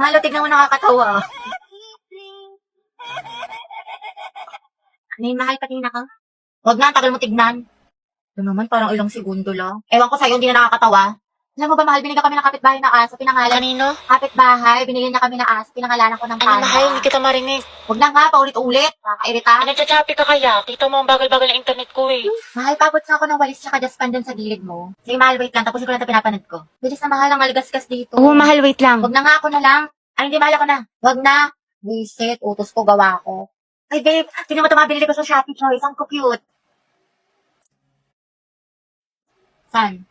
Mahal, tignan mo nakakatawa. Ano yung mahal, patingin ako? Huwag na, ang tagal mo tignan. Ito naman, parang ilang segundo lang. Ewan ko sa'yo, hindi na nakakatawa. Alam mo ba, mahal, binigyan kami ng kapitbahay na aso, pinangalan. Kanino? Kapitbahay, binigyan niya kami ng aso, pinangalanan ko ng Ano, panda. mahal? Hindi kita marinig. Huwag na nga, paulit-ulit. Nakakairita. Nagcha-choppy ka kaya? Kita mo ang bagal-bagal ng internet ko eh. Mahal, papot na ako ng walis tsaka dustpan dun sa gilid mo. Sige, mahal, wait lang. Tapusin ko lang ito pinapanood ko. Bilis na, mahal, ang algasgas dito. Oo, mahal, wait lang. Huwag na nga, ako na lang. Ay, hindi, mahal, ako na. Huwag na. Visit, utos ko, gawa ko. Ay, babe, tingnan mo ito, mabili ko sa Shopee Choice. Ang cute. Saan?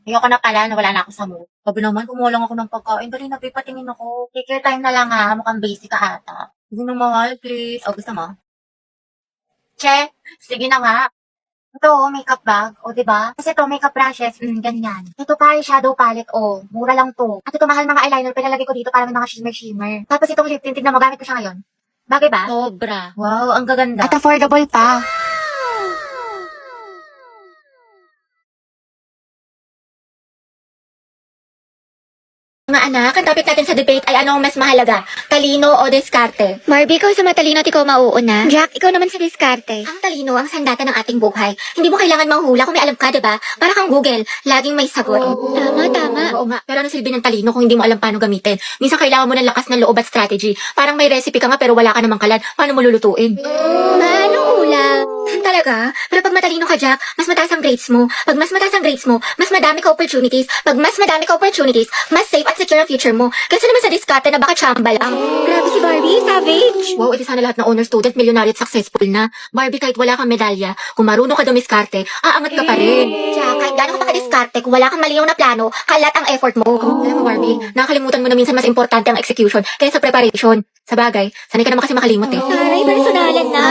Ayoko na pala, nawala na ako sa mood. Sabi naman, kumulang ako ng pagkain. Dali na, babe, patingin ako. Take your time na lang ha. Mukhang basic ka ata. Sige na, mahal, please. O, gusto mo? Che, sige na nga. Ito, makeup bag. O, diba? Kasi ito, makeup brushes. Ganyan. Ito pa, shadow palette. O, mura lang to. At ito, mahal mga eyeliner. Pinalagay ko dito para may mga shimmer-shimmer. Tapos itong lip tint, tignan mo, gamit ko siya ngayon. Bagay ba? Sobra. Wow, ang gaganda. At affordable pa. Mga anak, ang topic natin sa debate ay ano ang mas mahalaga? Talino o diskarte? Barbie, ikaw sa matalino at ikaw mauuna. Jack, ikaw naman sa diskarte. Ang talino ang sandata ng ating buhay. Hindi mo kailangan manghula kung may alam ka, diba? Para kang Google, laging may sagot. Tama. Oo nga, pero ano silbi ng talino kung hindi mo alam paano gamitin? Minsan kailangan mo ng lakas ng loob at strategy. Parang may recipe ka nga pero wala ka namang kalan. Paano mo lulutuin? Anong ulam? Talaga? Pero pag matalino ka, Jack, mas mataas ang grades mo. Pag mas mataas ang grades mo, mas madami ka opportunities. Pag mas madami ka opportunities, mas safe at secure ang future mo. Kasi naman sa diskarte na baka chamba lang. Grabe si Barbie, savage. Wow, edi sana lahat ng honor student, milyonaryo at successful na. Barbie, kahit wala kang medalya, kung marunong ka dumiskarte, aangat ka pa rin. Jack, kahit gano'n ka pa kadiskarte, kung wala kang malinaw na plano, kalat ang effort mo. Alam mo, Barbie, nakakalimutan mo na minsan mas importante ang execution kaysa preparation. Sa bagay, sanay ka naman kasi makalimot eh. Taray, personalan na.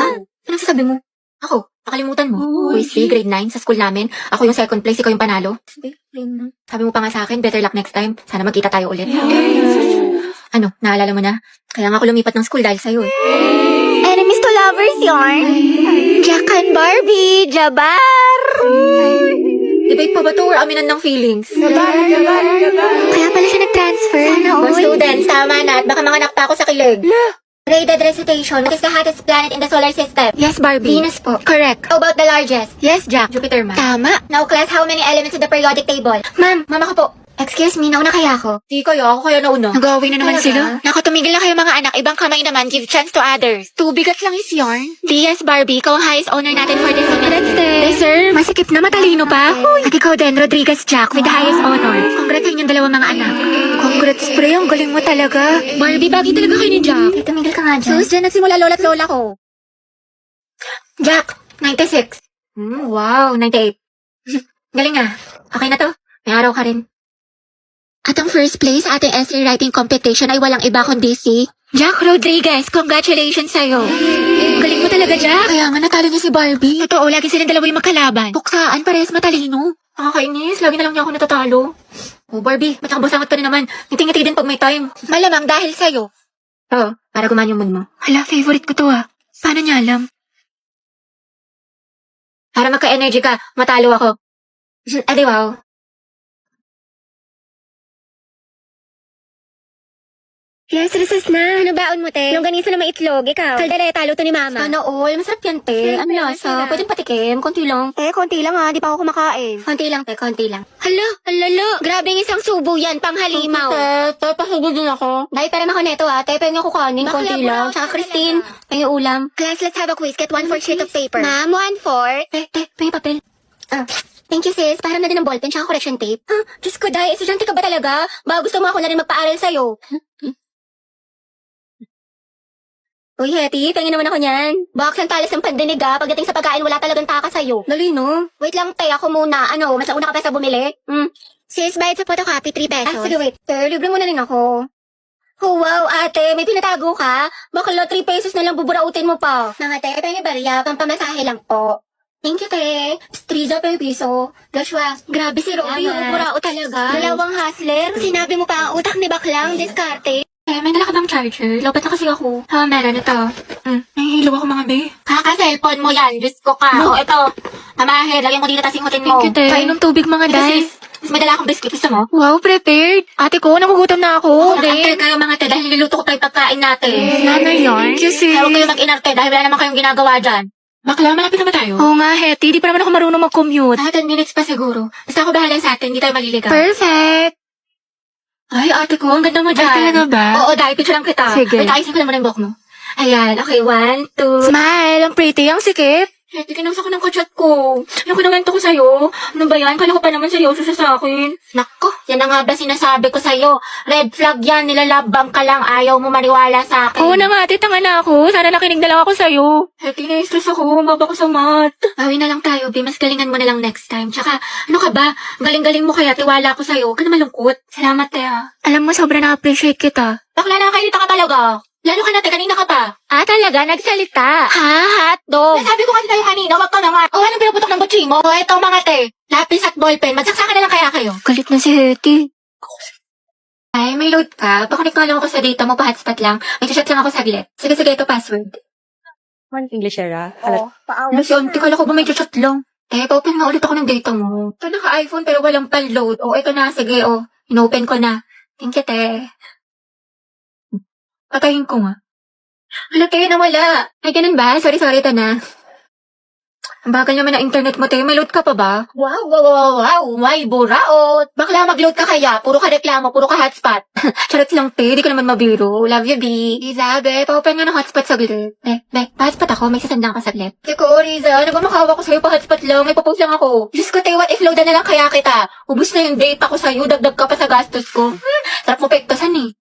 Anong sasabi mo? Ako, nakalimutan mo. Quiz B, grade 9, sa school namin. Ako yung second place, ikaw yung panalo. Sabi mo pa nga sa akin, better luck next time. Sana magkita tayo ulit. Ano, naalala mo na? Kaya nga ako lumipat ng school dahil sa'yo eh. Enemies to lovers yarn. Jack and Barbie, jabar. Debate pa ba to or aminan ng feelings? Kaya pala siya nag-transfer. Mga students, tama na at baka manganak pa ako sa kilig. Graded recitation. What is the hottest planet in the solar system? Yes, Barbie. Venus po. Correct. How about the largest? Yes, Jack. Jupiter, ma'am. Tama. Now, class, how many elements in the periodic table? Ma'am, Mama ko po. excuse me, nauna kaya ako? Di kayo, ako kaya nauna. Nag-away na naman Talaga? sila. Naku, tumigil na kayo mga anak. Ibang kamay naman, give chance to others. Tubigat lang is yarn. DS Barbie, ikaw ang highest honor natin for this semester. Deserve. Masikip na, matalino pa. At ikaw din, Rodriguez Jack, with the highest honor. Congrats sa inyong dalawang mga anak. Congrats, pre. Ang galing mo talaga. Barbie, bagay talaga kayo ni Jack. Tumigil ka nga dyan. Sus, dyan nagsimula lola't lola ko. Jack, 96. Wow, 98. Galing ah. Okay na to. May araw ka rin. At ang first place sa ating essay writing competition ay walang iba kundi si Jack Rodriguez. Congratulations sa'yo. Galing mo talaga, Jack. Kaya nga, natalo niya si Barbie. Totoo, lagi silang dalawa yung magkalaban. Puksaan, parehas matalino. Nakakainis. Lagi na lang niya ako natatalo. Oh, Barbie, ba't nakabusangat ka na naman? Ngiti-ngiti din pag may time. Malamang dahil sa'yo. Oo, para gumaan yung mood mo. Hala, favorite ko to ah. Paano niya alam? Para magka-energy ka, matalo ako. Adi wow. Yes, recess na. Ano baon mo, te? Longganisa na maitlog, ikaw. Kaldereta, luto ni Mama. Sana all. Masarap yan, te. Ano lasa? Pwedeng patikim. Konti lang. Konti lang ah. Di pa ako kumakain. Konti lang, te. Konti lang. Hala, grabe yung isang subo yan, panghalimaw. Te, pasugod din ako. Dahil pera ako neto, ah. Te, pengen ako kanin. Bakla, Konti lang. bro. Tsaka Christine, pengen ulam. Class, let's have a quiz. Get 1/4 sheet of paper. Ma'am, 1/4. Te, pengen papel. Thank you, sis. Param na din ng ballpen tsaka correction tape. Diyos ko, Day. Estudyante ka ba talaga? Baka gusto mo ako na rin magpaaral sa'yo. Uy, Hetty, pengen naman ako niyan. Baka ang talis ng pandinig ah. Pagdating sa pagkain, wala talagang taka sa'yo. Dali, no? Wait lang, te. Ako muna. Ano, mas nauna ka pa sa bumili? Sis, bayad sa photocopy, 3 pesos. Sige, wait. Te, libre mo na rin ako. Oh, wow, ate. May pinatago ka? Bakla 3 pesos na lang buburautin mo pa. Mga te, pengen barya, pampamasahe lang po. Thank you, te. Striza pa yung piso. Joshua, Grabe si Robby, Salamat. burao talaga. Dalawang hustler. Sinabi mo pa ang utak ni Baklang, diskarte. May dala ka bang charger? Lobat na kasi ako. Meron ito. Nahihilo ako mga be. Kaka-cellphone mo yan. Diyos ko ka. No. Ito. Amahe, lagyan mo dito tas ingutin mo. Thank you, te. Kainom tubig mga Ito, day. sis. Mas may dala akong biscuit. Gusto mo? Wow, prepared. Ate ko, nagugutom na ako. Nag-antay kayo mga te dahil niluluto ko pa yung pagkain natin. Ano yun? Kasi... Kaya huwag kayo mag-inarte dahil wala naman kayong ginagawa dyan. Bakla, malapit naman tayo. Oo nga, Hetty. Di pa naman ako marunong mag-commute. 10 minutes pa siguro. Basta ako bahala sa atin, hindi tayo maliligaw. Perfect! Ay, ate ko, ang ganda mo Ay, dyan. talaga ba? Oo, dahil picture lang kita. Sige. Wait, ayusin ko naman yung buhok mo. Ayan, okay, 1, 2. Smile! Ang pretty, ang sikip. Ate, kinausa ko ng kachat ko. Yung kinawento ko sa'yo. Ano ba yan? Kala ko pa naman seryoso siya sa akin. Nako, yan na nga ba sinasabi ko sa'yo. Red flag yan, nilalabang ka lang. Ayaw mo maniwala sa akin. Oo na nga, ate. Tanga na ako. Sana nakinig na lang ako sa'yo. Ate, na-stress ako. Mababa ko sa math. Bawi na lang tayo, Bi. Mas galingan mo na lang next time. Tsaka, ano ka ba? Galing-galing mo kaya. Tiwala ako sa'yo. Huwag ka na malungkot. Salamat, Tea. Alam mo, sobrang na-appreciate kita. Bakla na kayo ka talaga. Lalo ka natin, kanina ka pa. Talaga? Nagsalita? Ha? Hotdog? Sabi ko kasi sa'yo kanina, wag ka na nga. O, anong pinuputok ng butsi mo? O, eto mga te. Lapis at ballpen. Magsaksakan na lang kaya kayo. Galit na si Hetty. Ay, may load ka. Pakunik nga lang ako sa data mo, pa-hotspot lang. May chat lang ako saglit. Sige, ito password. One English era. Ano si auntie, kala ko ba may chat lang? Pa-open nga ulit ako ng data mo. Ito naka-iPhone pero walang pan-load. O, ito na. Sige, in-open ko na. Thank you, te. Patayin ko nga. Hala, te, nawala. Ay, ganun ba? Sorry, ito na. Ang bagal naman ng internet mo, te. May load ka pa ba? Wow. May buraot. Bakla mag-load ka kaya. Puro ka reklamo, puro ka hotspot. Charot lang, te. Di ko naman mabiro. Love you, B. Isabe, pa-open nga ng hotspot saglit. Pa-hotspot ako. May sasandang ka saglit. Teko, Riza. Nagmamakawa ko sa'yo pa-hotspot lang. May popost lang ako. Diyos ko, te. What if loadan na lang kaya kita? Ubus na yung data ko sa'yo. Dagdag ka pa sa gastos ko. Sarap mo pektasan eh.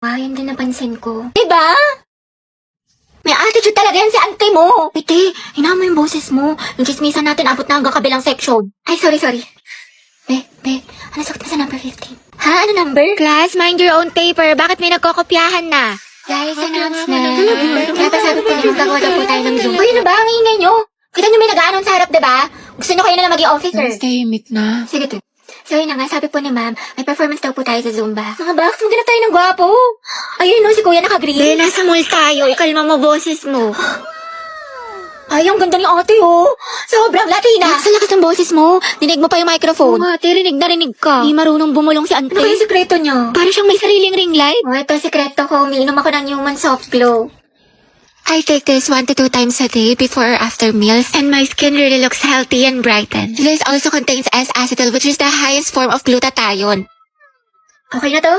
Yun din napansin ko. Diba? May attitude talaga yan si auntie mo. Ate, hinaan mo yung boses mo. Yung chismisan natin abot na hanggang kabilang section. Ay, sorry. Be, ano sakit na sa number 15? Ha? Ano number? Class, mind your own paper. Bakit may nagkokopyahan na? Guys, announcement. Kaya pa sabi ko niyo, gagawa daw po tayo ng Zoom. Uy, ano ba? Ang ingay nyo. Kita nyo may nag-aanon sa harap, diba? Gusto nyo kayo na lang maging officer. Tahimik na. Sige, to. So, yun na nga, sabi po ni ma'am, may performance daw po tayo sa Zumba. Mga box, maghanap tayo ng gwapo. Ayun, no, si kuya naka-green. Be, nasa mall tayo. Ikalma mo boses mo. Ay, ang ganda ni ate, oh. Sobrang Latina. Sa lakas ng boses mo. Dinig mo pa yung microphone. Oo nga, ate, rinig na rinig ka. Di marunong bumulong si ante. Ano ba yung sekreto niya? Parang siyang may sariling ring light. Oh, ito, sekreto ko. Umiinom ako ng Human Soft Glow. I take this 1 to 2 times a day before or after meals, and my skin really looks healthy and brightened. This also contains S-acetyl, which is the highest form of glutathione. Okay na to?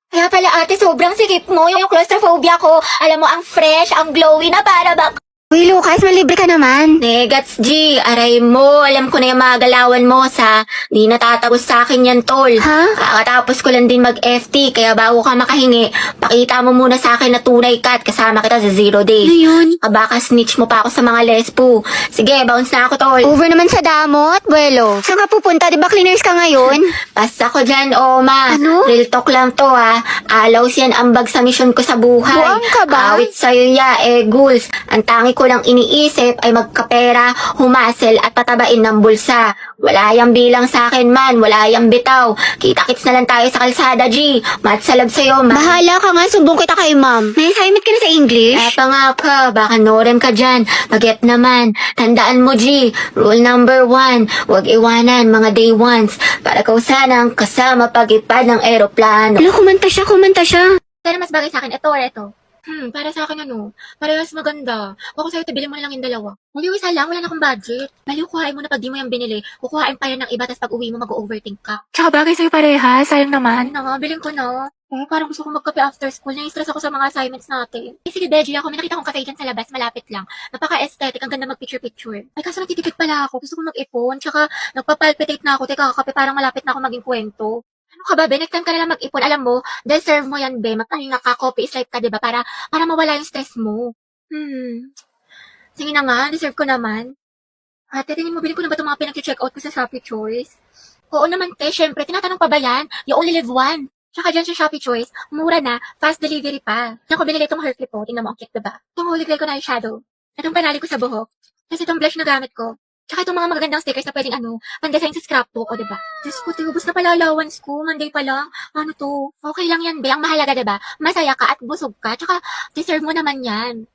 Kaya pala ate, sobrang sikip mo. Yung claustrophobia ko. Alam mo, ang fresh, ang glowy na para ba... Uy, Lucas, malibre ka naman. Negats G, aray mo. Alam ko na yung mga galawan mo sa... Di natatagos sa akin yan, tol. Ha? Kakatapos ko lang din mag-FT, kaya bago ka makahingi, pakita mo muna sa akin na tunay ka at kasama kita sa 0 days. Ano yun? Baka snitch mo pa ako sa mga lespo. Sige, bounce na ako, tol. Over naman sa damot, buwelo. Saan ka pupunta? Di ba cleaners ka ngayon? Basta ko dyan, Oma. Ano? Real talk lang to, ha. Alaws yan ambag sa misyon ko sa buhay. Buang ka ba? Awit sa'yo ya, goals. Ang tangi ko lang iniisip ay magkapera, humasel at patabain ng bulsa. Wala yang bilang sa akin man, wala yang bitaw. Kita-kits na lang tayo sa kalsada, G. Matsalag sa'yo, ma. Bahala ka nga, sumbong kita kay ma'am. May assignment ka na sa English? Eto nga ka, baka norem ka dyan. Baget naman. Tandaan mo, G. Rule number 1, huwag iwanan mga day ones. Para kau sanang kasama pag-ipad ng eroplano. Ala, kumanta siya. Pero mas bagay sa akin, ito or ito? Para sa akin parehas maganda. Kung ako sa'yo, bilhin mo na lang yung dalawa. Hindi, isa lang, wala na akong budget. Baliw, kuhain mo na pag di mo yung binili. Kukuhain pa yan ng iba, tapos pag uwi mo, mag-overthink ka. Tsaka bagay sa'yo parehas. Sayang naman. Ano nga, bilhin ko na. Parang gusto ko magkape after school. Nai-stress ako sa mga assignments natin. Sige, Beji, ako. May nakita kong cafe dyan sa labas. Malapit lang. Napaka-aesthetic. Ang ganda mag-picture-picture. Ay, kaso nagtitipid pala ako. Gusto ko mag-ipon. Tsaka, nagpapalpitate na ako. Teka, kakape, parang malapit na ako maging kwento. Ano ka ba, be? Next time ka na lang mag-ipon. Alam mo, deserve mo yan, be. Magpahinga ka, copy is life ka, diba? Para mawala yung stress mo. Sige na nga, deserve ko naman. Ate, tingin mo, bilhin ko na ba itong mga pinag-check out ko sa Shopee Choice? Oo naman, te. Syempre, tinatanong pa ba yan? You only live one. Tsaka dyan sa Shopee Choice, mura na, fast delivery pa. Diyan ko binili itong hair clip ko. Tingnan mo, ang cute, diba? Itong holy grail ko na yung shadow. Itong panali ko sa buhok. Kasi itong blush na gamit ko. Tsaka itong mga magagandang stickers na pwedeng pan-design sa scrapbook, o diba? Diyos ko, ubos na pala allowance ko. Monday pa lang. Ano to? Okay lang yan, be. Ang mahalaga, diba? Masaya ka at busog ka. Tsaka, deserve mo naman yan.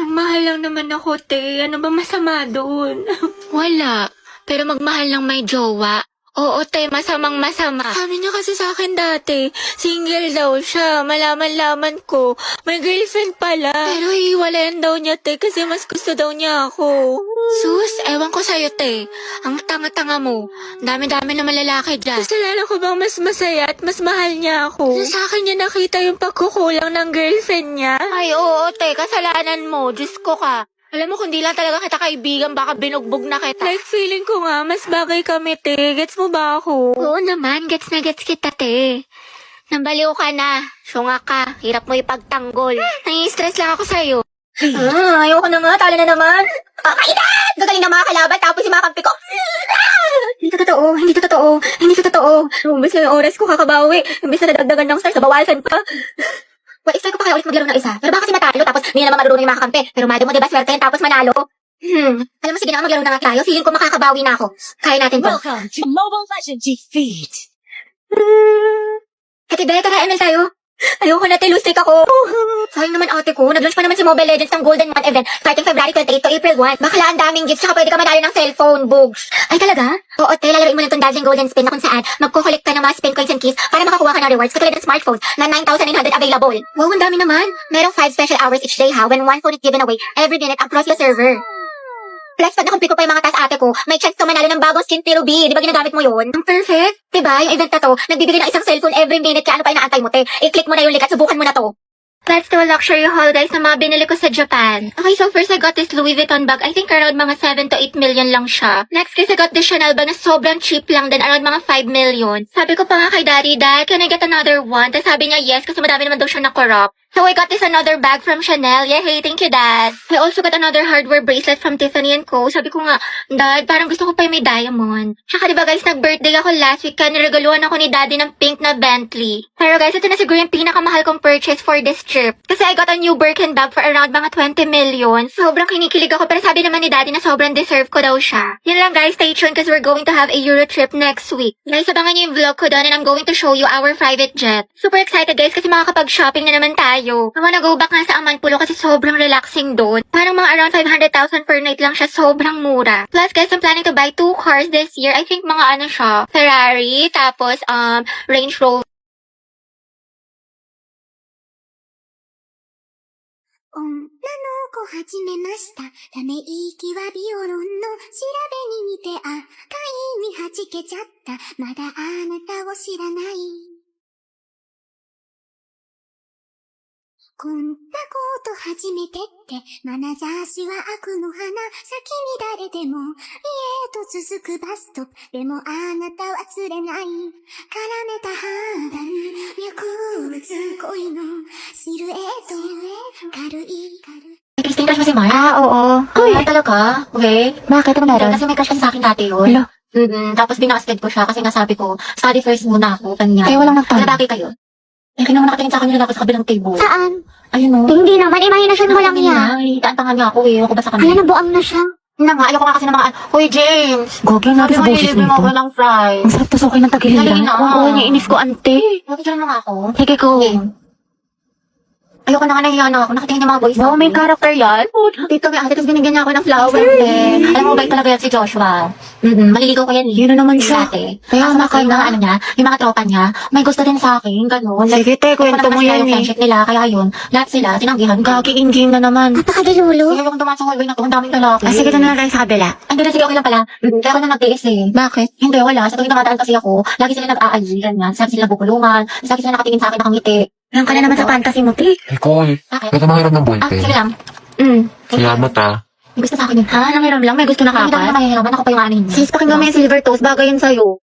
Ang mahal lang naman ako, te. Ano ba masama doon? Wala. pero magmahal ng may jowa. Oo, te, masamang masama. Sabi niya kasi sa akin dati, single daw siya. Malaman-laman ko, may girlfriend pala. Pero hiwalayan daw niya, te, kasi mas gusto daw niya ako. Sus, ewan ko sa'yo, te. Ang tanga-tanga mo. Dami-dami na malalaki dyan. Kasalanan ko bang mas masaya at mas mahal niya ako? Sa akin niya nakita yung pagkukulang ng girlfriend niya. Ay, oo, te, kasalanan mo. Diyos ko ka. Alam mo, kung di lang talaga kita kaibigan, baka binugbog na kita. Like, feeling ko nga, mas bagay kami, te. Gets mo ba ako? Oo naman, gets na gets kita, te. Nambaliw ka na. Syunga ka. Hirap mo ipagtanggol. Nai-stress lang ako sa'yo. Ayoko na nga, talo na naman. Kakainat! Gagaling na mga kalaban, tapos yung mga kampi ko. Hindi to totoo, hindi to totoo, hindi to totoo. Umbis na yung oras ko kakabawi. Umbis na nadagdagan ng stars, nabawasan pa. Well, expect ko pa kaya ulit maglaro ng isa. Pero baka kasi matalo, tapos hindi na naman marunong yung mga kampi. Pero madyo mo, diba, swerte yan, tapos manalo. Alam mo, sige na, maglaro na nga tayo. Feeling ko makakabawi na ako. Kaya natin to. Welcome to Mobile Legends Defeat. Ate Bea, tara, ML tayo. Ayoko na, te, lose streak ako. Sayang naman ate ko, nag-launch pa naman si Mobile Legends ng Golden Month event starting February 28 to April 1. Bakla ang daming gifts, tsaka pwede ka manalo ng cellphone, bugs. Ay talaga? Oo, te, lalaroin mo na itong Dazzling Golden Spin na kung saan magkukulik ka ng mga spin coins and keys para makakuha ka ng rewards katulad ng smartphones na 9,900 available. Wow, ang dami naman. Merong 5 special hours each day ha, when one phone is given away every minute across the server. Plus, pag nakumpli ko pa yung mga task ate ko, may chance to manalo ng bagong skin Tiro B. Di ba ginagamit mo yun? Ang perfect. Diba, yung event na to, nagbibigay ng isang cellphone every minute, kaya ano pa inaantay mo, te? I-click mo na yung link at subukan mo na to. Let's do a luxury haul, guys, na mga binili ko sa Japan. Okay, so first I got this Louis Vuitton bag. I think around mga 7 to 8 million lang siya. Next, guys, I got this Chanel bag na sobrang cheap lang din, around mga 5 million. Sabi ko pa nga kay Daddy, Dad, can I get another one? Tapos sabi niya, yes, kasi madami naman daw siya na-corrupt. So I got this another bag from Chanel. Yay, thank you, Dad. I also got another hardware bracelet from Tiffany & Co. Sabi ko nga, Dad, parang gusto ko pa yung may diamond. Tsaka diba guys, nag-birthday ako last week, kaya niregaluhan ako ni Daddy ng pink na Bentley. Pero guys, ito na siguro yung pinakamahal kong purchase for this trip. Kasi I got a new Birkin bag for around mga 20 million. Sobrang kinikilig ako, pero sabi naman ni Daddy na sobrang deserve ko daw siya. Yun lang guys, stay tuned because we're going to have a Euro trip next week. Guys, abangan niyo yung vlog ko doon and I'm going to show you our private jet. Super excited guys kasi makakapag-shopping na naman tayo. I wanna go back nga sa Amanpulo kasi sobrang relaxing doon. Parang mga around 500,000 per night lang siya, sobrang mura. Plus guys, I'm planning to buy 2 cars this year. I think mga ano siya, Ferrari, tapos Range Rover. 女の子始めました。ため息はビオロンの調べに似て、あ、会に弾けちゃった。まだあなたを知らない。こんなこと初めてって、眼差しは悪の花。先に誰でも、家へと続くバスト。でもあなたは釣れない。絡めた肌に薬物恋のシルエット。軽い。 Christine, crush mo si Mark? Oo. Ah, talaga? Okay. Bakit ano meron? Kasi may crush kasi sa akin dati yun. Hello? Tapos binasted ko siya kasi nasabi ko, study first muna ako, kanya. Kaya walang nagtanong. Lalaki kayo. Eh, kaya naman nakatingin sa akin yung lalaki sa kabilang table. Saan? Ayun o. Hindi naman, imahinasyon mo lang yan. Itaan nga ako eh. Ako ba sa Ayan, kanya? nabuang na siya. Na nga, ayoko nga kasi ng mga... Hoy, James! Gogi natin sa boses nilibre mo nito. ako ng fries. Ang sarap tusokay ng Dali tagiliran. na. Oo, niinis ko, ante. Nakikita mo nga ako. Sige ko. Ayoko na nga nahiya na ako. Nakatingin yung mga boys. Wow, may character yan. Dito may ate, tapos binigyan niya ako ng flower. Eh. Alam mo, bait talaga yan si Joshua. Maliligaw ko yan. Yun na naman siya. Dati. Kaya Kaso maka yung mga ano niya, yung mga tropa niya, may gusto din sa akin. Ganun. Sige, te, kwento mo yan yung eh. friendship nila. Kaya yun, lahat sila, tinanggihan ko. Gagi in-game na naman. Napakagilulo. Kaya yung dumaan sa hallway na to, ang daming lalaki. Ah, sige, doon na lang tayo sa kabila. Hindi na, sige, okay lang pala. Kaya ako na nag-tiis eh. Bakit? Hindi, wala. Sa tuwing nakadaan kasi ako, lagi sila nag-aali, ganyan. Lagi sila bubulungan. Lagi sila nakatingin sa akin, nakangiti. Lang ka na naman sa fantasy mo, te. Nicole, Bakit? ba't mahirap ng Ah, boyfriend? sige lang. Salamat ah. May gusto sa akin yun. Ha? Nangiram lang? May gusto na Hindi naman kapat? mahihiraman. Ako pa yung anin niya. Sis, pakinggan mo yung silver toast. Bagay yun sa'yo.